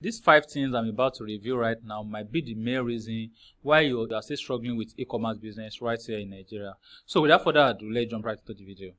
These 5 things I'm about to review right now might be the main reason why you are still struggling with e-commerce business right here in Nigeria. So without further ado, let's jump right into the video.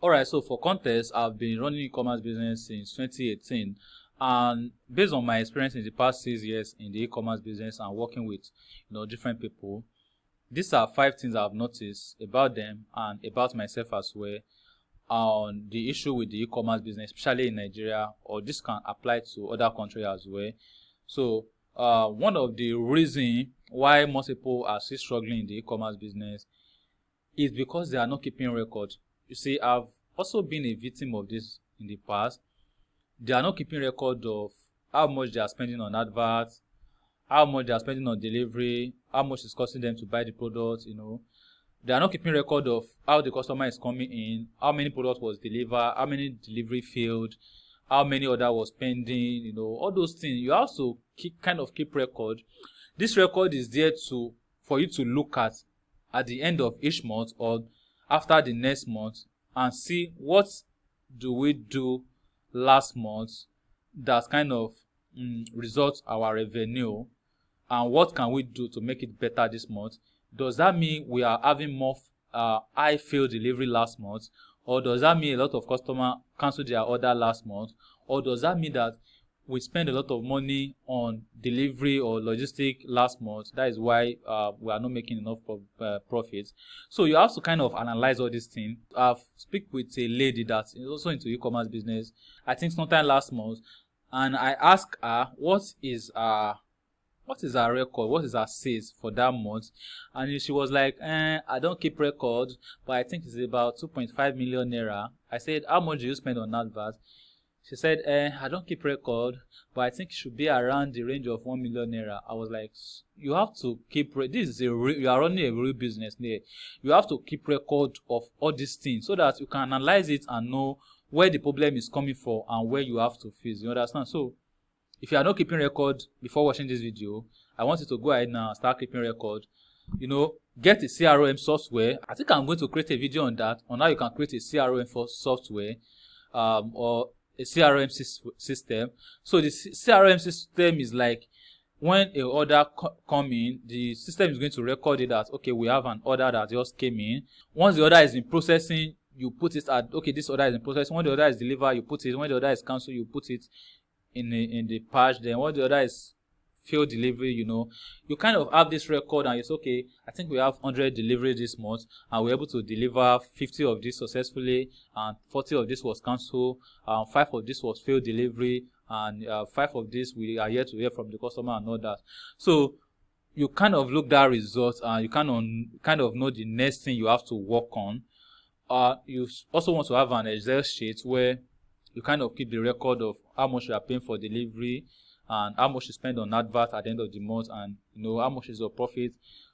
Alright, so for context, I've been running e-commerce business since 2018, and based on my experience in the past 6 years in the e-commerce business and working with different people, these are 5 things I've noticed about them and about myself as well on the issue with the e-commerce business, especially in Nigeria, or this can apply to other countries as well. So one of the reasons why most people are still struggling in the e-commerce business is because they are not keeping record. You see, I've also been a victim of this in the past. They are not keeping record of how much they are spending on adverts, how much they are spending on delivery, how much it's costing them to buy the product. They are not keeping record of how the customer is coming in, how many products was delivered, how many delivery failed, how many order was pending. All those things you have to keep record. This record is there for you to look at the end of each month or after the next month and see what do we do last month that kind of result our revenue, and what can we do to make it better this month. Does that mean we are having more high failed delivery last month, or does that mean a lot of customers cancel their order last month, or does that mean that we spend a lot of money on delivery or logistic last month? That is why we are not making enough profits. So you have to kind of analyze all these things. I've speak with a lady that is also into e-commerce business, I think sometime last month, and I asked her what is her record, what is her sales for that month, and she was like, I don't keep record, but I think it's about 2.5 million naira. I said, how much do you spend on adverts? She said, I don't keep record, but I think it should be around the range of 1 million naira. I was like, you have to keep this is you are running a real business there. You have to keep record of all these things so that you can analyze it and know where the problem is coming from and where you have to fix. You understand? So if you are not keeping record before watching this video, I want you to go ahead now and start keeping record. Get a CRM software. I think I'm going to create a video on that, on how you can create a CRM for software, or a CRM system. So the CRM system is like when an order come in, the system is going to record it that, okay, we have an order that just came in. Once the order is in processing, you put it at, okay, this order is in processing. When the order is delivered, you put it. When the order is cancelled, you put it in the patch. Then when the order is failed delivery, you kind of have this record, and it's okay, I think we have 100 deliveries this month, and we're able to deliver 50 of this successfully, and 40 of this was cancelled, 5 of this was failed delivery, and 5 of this we are yet to hear from the customer and all that. So you kind of look that result, and you kind of know the next thing you have to work on. You also want to have an Excel sheet where you kind of keep the record of how much you are paying for delivery, and how much you spend on advert at the end of the month, and how much is your profit,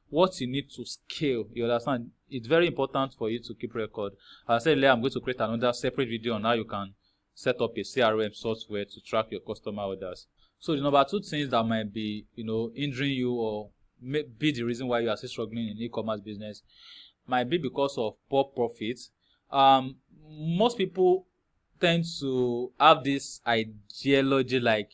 what you need to scale. You understand? It's very important for you to keep record. As I said earlier, I'm going to create another separate video on how you can set up a CRM software to track your customer orders. So the number 2 things that might be hindering you, or may be the reason why you are still struggling in e-commerce business, might be because of poor profits. Most people tend to have this ideology like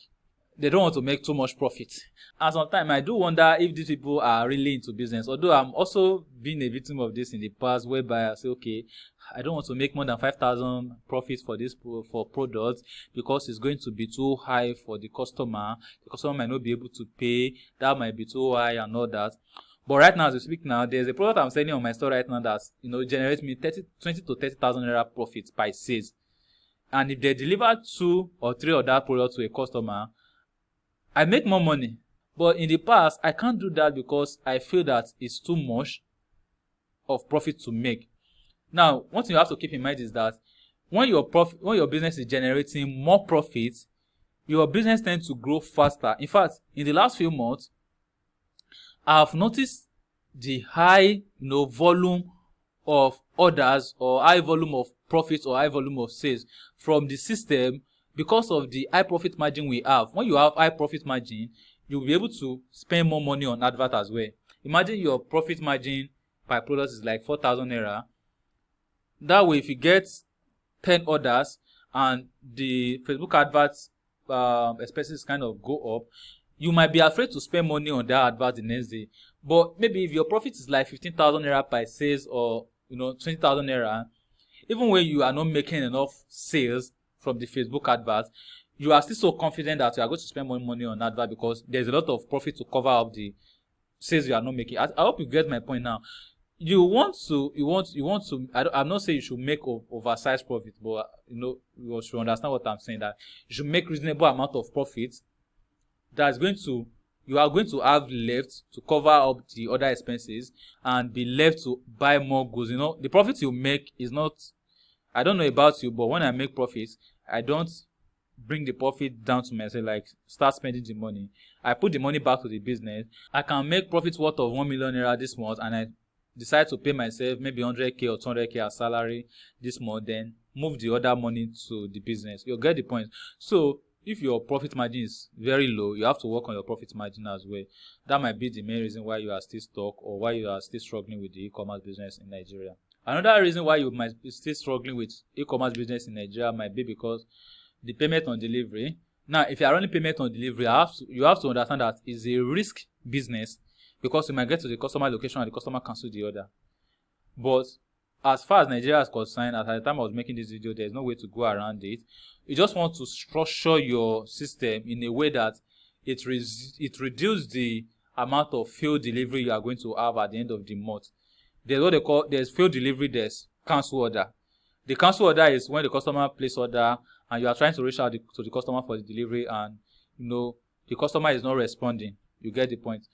they don't want to make too much profit. And sometimes I do wonder if these people are really into business. Although I'm also been a victim of this in the past, whereby I say, okay, I don't want to make more than 5,000 profits for products because it's going to be too high for the customer. The customer might not be able to pay. That might be too high and all that. But right now, as we speak now, there's a product I'm selling on my store right now that generates me 20 to 30,000 naira profits by sales. And if they deliver 2 or 3 of that product to a customer, I make more money. But in the past, I can't do that because I feel that it's too much of profit to make. Now, one thing you have to keep in mind is that when your business is generating more profit, your business tends to grow faster. In fact, in the last few months, I've noticed the high volume of orders, or high volume of profits, or high volume of sales from the system because of the high profit margin we have. When you have high profit margin, you'll be able to spend more money on advert as well. Imagine your profit margin per product is like 4,000 naira. That way, if you get 10 orders and the Facebook adverts expenses kind of go up, you might be afraid to spend money on that advert the next day. But maybe if your profit is like 15,000 naira per sales, or 20,000 naira, even when you are not making enough sales from the Facebook advert, you are still so confident that you are going to spend more money on advert because there's a lot of profit to cover up the sales you are not making. I hope you get my point now. I'm not saying you should make oversized profit, but you should understand what I'm saying, that you should make reasonable amount of profit you are going to have left to cover up the other expenses and be left to buy more goods. The profit you make is not, I don't know about you, but when I make profits, I don't bring the profit down to myself, like start spending the money. I put the money back to the business. I can make profits worth of 1 million naira this month, and I decide to pay myself maybe 100k or 200k as salary this month, then move the other money to the business. You get the point. So if your profit margin is very low, you have to work on your profit margin as well. That might be the main reason why you are still stuck, or why you are still struggling with the e-commerce business in Nigeria. Another reason why you might be still struggling with e-commerce business in Nigeria might be because the payment on delivery. Now, if you are running payment on delivery, you have to understand that it's a risk business, because you might get to the customer location and the customer cancel the order. But as far as Nigeria is concerned, at the time I was making this video, there's no way to go around it. You just want to structure your system in a way that it reduces the amount of failed delivery you are going to have at the end of the month. There's what they call, there's failed delivery, there's cancel order. The cancel order is when the customer places order and you are trying to reach out to the customer for the delivery, and the customer is not responding. You get the point.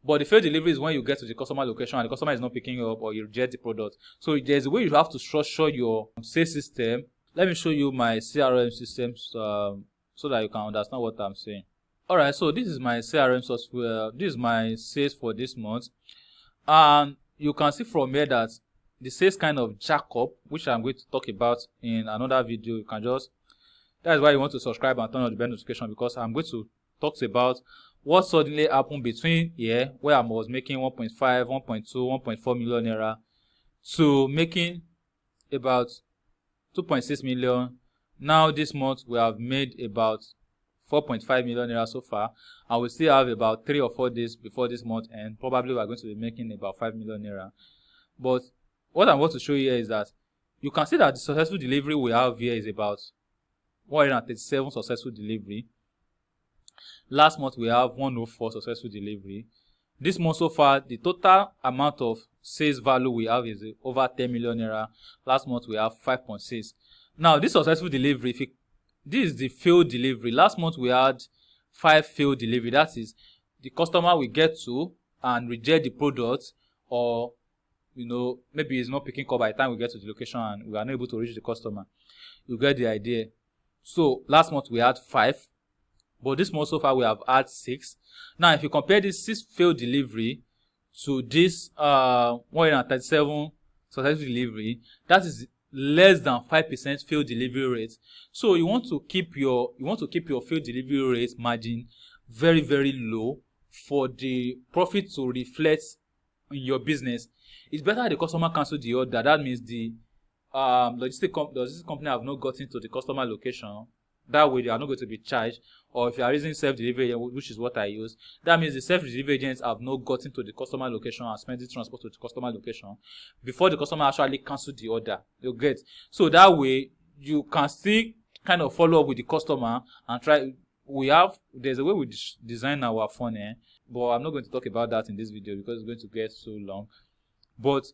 But the failed delivery is when you get to the customer location and the customer is not picking you up, or you reject the product. So there's a way you have to structure your sales system. Let me show you my CRM systems so that you can understand what I'm saying. Alright, so this is my CRM software. This is my sales for this month. And you can see from here that the sales kind of jack up, which I'm going to talk about in another video. That is why you want to subscribe and turn on the bell notification, because I'm going to talk about what suddenly happened between here, where I was making 1.5, 1.2, 1.4 million naira, to making about 2.6 million. Now this month we have made about 4.5 million naira so far, and we still have about 3 or 4 days before this month, and probably we are going to be making about 5 million naira. But what I want to show you here is that you can see that the successful delivery we have here is about 137 successful delivery. Last month we have 104 successful delivery. This month so far, the total amount of sales value we have is over 10 million naira. Last month we have 5.6. Now this successful delivery, this is the failed delivery. Last month we had 5 failed delivery. That is, the customer will get to and reject the product, or maybe it's not picking up by the time we get to the location and we are not able to reach the customer. You get the idea. So last month we had 5. But this month so far we have had 6. Now if you compare this 6 failed delivery to this 137 successful delivery, that is less than 5% failed delivery rate. So you want to keep your failed delivery rate margin very, very low for the profit to reflect in your business. It's better the customer cancel the order. That means the logistics company have not gotten to the customer location. That way they are not going to be charged. Or if you are using self-delivery, which is what I use, that means the self-delivery agents have not gotten to the customer location and spent the transport to the customer location before the customer actually cancel the order. You get. So that way you can still kind of follow up with the customer and try. There's a way we design our funnel, but I'm not going to talk about that in this video because it's going to get so long. But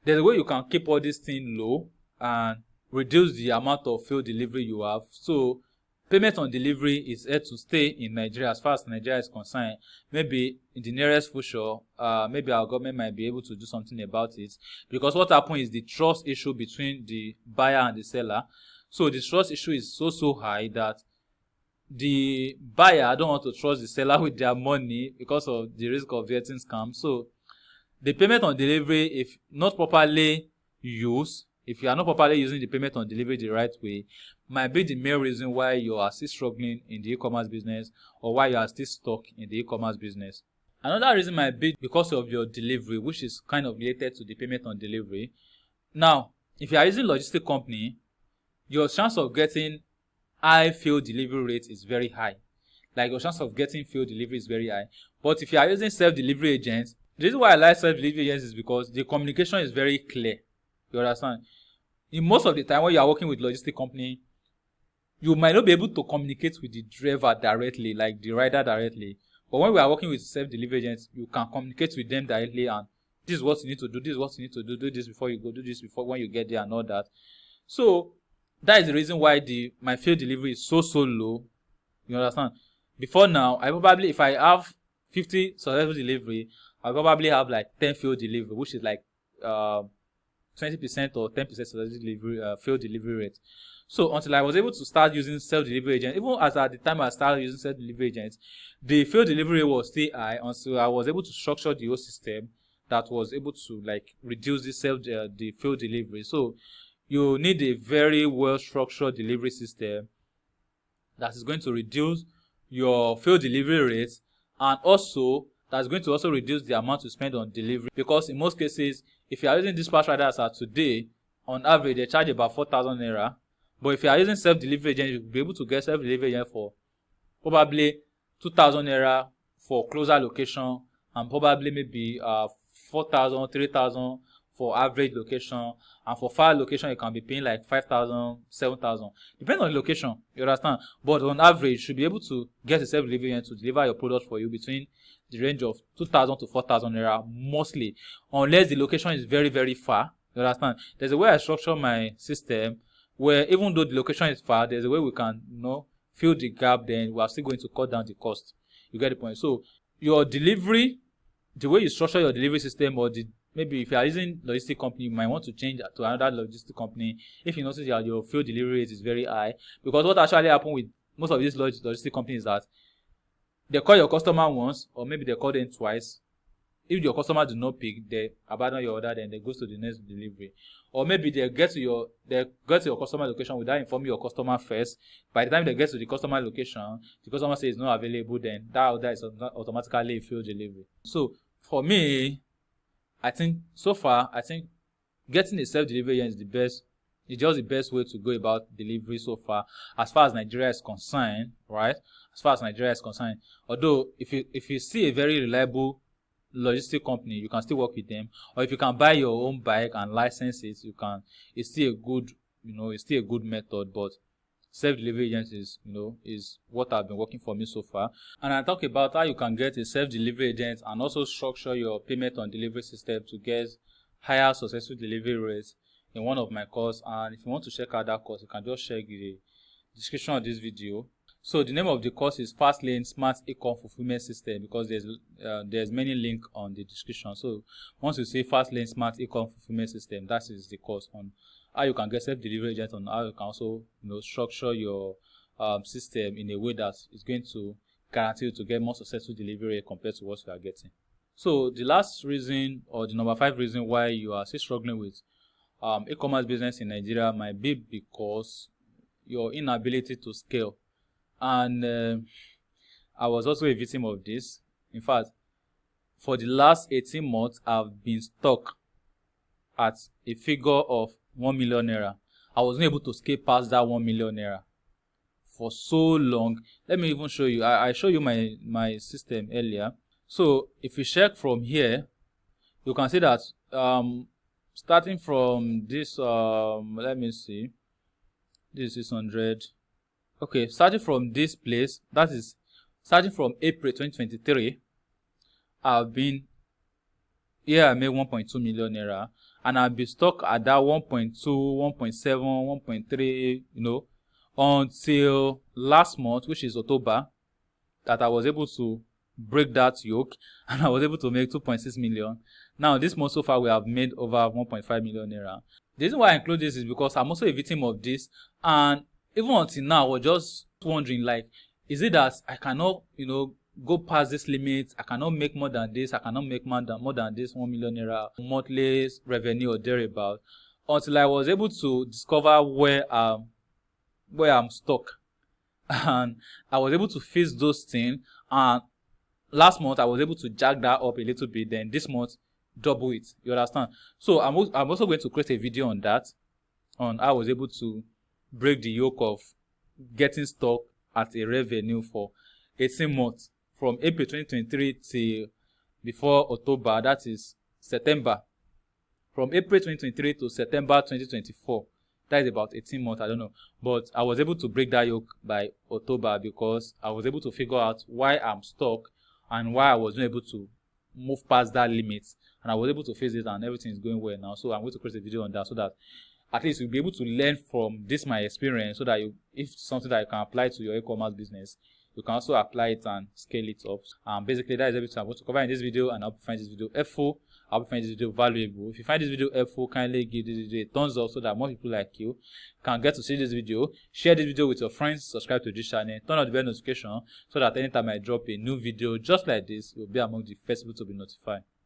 there's a way you can keep all these things low and reduce the amount of failed delivery you have. So payment on delivery is here to stay in Nigeria as far as Nigeria is concerned. Maybe in the nearest future, maybe our government might be able to do something about it, because what happens is the trust issue between the buyer and the seller. So the trust issue is so high that the buyer don't want to trust the seller with their money because of the risk of getting scammed. So the payment on delivery, if not properly used, if you are not properly using the payment on delivery the right way, might be the main reason why you are still struggling in the e-commerce business, or why you are still stuck in the e-commerce business. Another reason might be because of your delivery, which is kind of related to the payment on delivery. Now, if you are using logistic company, your chance of getting high field delivery rate is very high. Like your chance of getting field delivery is very high. But if you are using self-delivery agents, the reason why I like self-delivery agents is because the communication is very clear. You understand? In most of the time when you are working with logistic company, you might not be able to communicate with the driver directly, like the rider directly. But when we are working with self-delivery agents, you can communicate with them directly, and this is what you need to do, this is what you need to do this before you go, do this before when you get there and all that. So that is the reason why my field delivery is so low. You understand? Before now, if I have 50 successful delivery, I probably have like 10 field delivery, which is like 20% or 10% successful delivery field delivery rate. So until I was able to start using self-delivery agents, even as at the time I started using self-delivery agents, the field delivery was still high until I was able to structure the whole system that was able to like reduce the field delivery. So you need a very well-structured delivery system that is going to reduce your field delivery rate, and also that's going to also reduce the amount you spend on delivery, because in most cases, if you are using dispatch riders today, on average they charge about 4,000 naira. But if you are using self-delivery agent, you'll be able to get self-delivery agent for probably 2,000 naira for closer location, and probably maybe 4,000, 3,000 for average location, and for far location you can be paying like 5,000, 7,000, depending on the location. You understand? But on average, you should be able to get a self-delivery agent to deliver your product for you between the range of 2,000 to 4,000 naira mostly, unless the location is very, very far. You understand? There's a way I structure my system where even though the location is far, there's a way we can, fill the gap, then we are still going to cut down the cost. You get the point? So your delivery, the way you structure your delivery system, or maybe if you are using logistic company, you might want to change to another logistic company if you notice that your field delivery rate is very high. Because what actually happens with most of these logistic companies is that they call your customer once, or maybe they call them twice. If your customer do not pick, they abandon your order, then they go to the next delivery. Or maybe they get to your customer location without informing your customer first. By the time they get to the customer location, the customer says it's not available, then that order is automatically a field delivery. So for me, I think getting a self-delivery is the best. It's just the best way to go about delivery so far as Nigeria is concerned, right? As far as Nigeria is concerned. Although if you see a very reliable logistic company, you can still work with them, or if you can buy your own bike and license it, it's still a good method. But self-delivery agents is what I've been working for me so far. And I talk about how you can get a self-delivery agent and also structure your payment on delivery system to get higher successful delivery rates in one of my courses. And if you want to check out that course, you can just check the description of this video. So the name of the course is Fastlane SmartEcom Fulfillment System, because there's many links on the description. So once you say Fastlane SmartEcom Fulfillment System, that is the course on how you can get self-delivery agent, on how you can also structure your system in a way that is going to guarantee you to get more successful delivery compared to what you are getting. So the last reason, or the number 5 reason why you are still struggling with e-commerce business in Nigeria might be because your inability to scale. And I was also a victim of this. In fact, for the last 18 months, I've been stuck at a figure of 1 million naira. I wasn't able to scale past that 1 million naira for so long. Let me even show you. I showed you my system earlier. So if you check from here, you can see that starting from this, let me see, this is 600. Okay, starting from this place, that is starting from April 2023, I've been here. I made 1.2 million naira, and I've been stuck at that 1.2, 1.7, 1.3, until last month, which is October, that I was able to break that yoke, and I was able to make 2.6 million. Now, this month so far, we have made over 1.5 million naira. The reason why I include this is because I'm also a victim of this, and even until now, I was just wondering, like, is it that I cannot, go past this limit? I cannot make more than this. I cannot make more than this 1 million naira monthly revenue or thereabout, until I was able to discover where I'm stuck, and I was able to fix those things. And last month, I was able to jack that up a little bit. Then this month, double it. You understand? So I'm also going to create a video on that. on how I was able to break the yoke of getting stuck at a revenue for 18 months from April 2023 till before October, that is September. From April 2023 to September 2024, that is about 18 months, I don't know. But I was able to break that yoke by October because I was able to figure out why I'm stuck and why I was not able to move past that limit. And I was able to face it, and everything is going well now. So I'm going to create a video on that so that at least you'll be able to learn from this my experience, so that if something that you can apply to your e-commerce business, you can also apply it and scale it up. Basically, that is everything I'm going to cover in this video, and I hope you find this video helpful. I hope you find this video valuable. If you find this video helpful, kindly give this video a thumbs up so that more people like you can get to see this video. Share this video with your friends, subscribe to this channel, turn on the bell notification so that anytime I drop a new video just like this, you'll be among the first people to be notified.